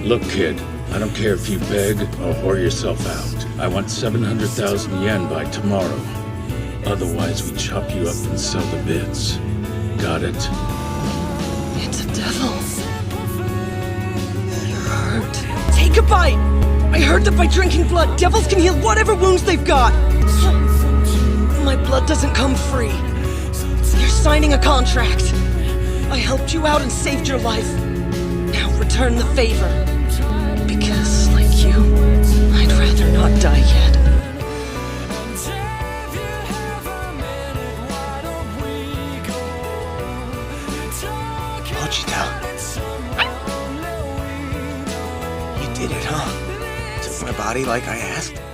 Look, kid, I don't care if you beg or whore yourself out. I want 700,000 yen by tomorrow. Otherwise, we chop you up and sell the bits. Got it? It's a devil. You're hurt. Take a bite! I heard that by drinking blood, devils can heal whatever wounds they've got. My blood doesn't come free. You're signing a contract. I helped you out and saved your life. Now return the favor. Because, like you, I'd rather not die yet. Pochita. You did it, huh? Took my body like I asked?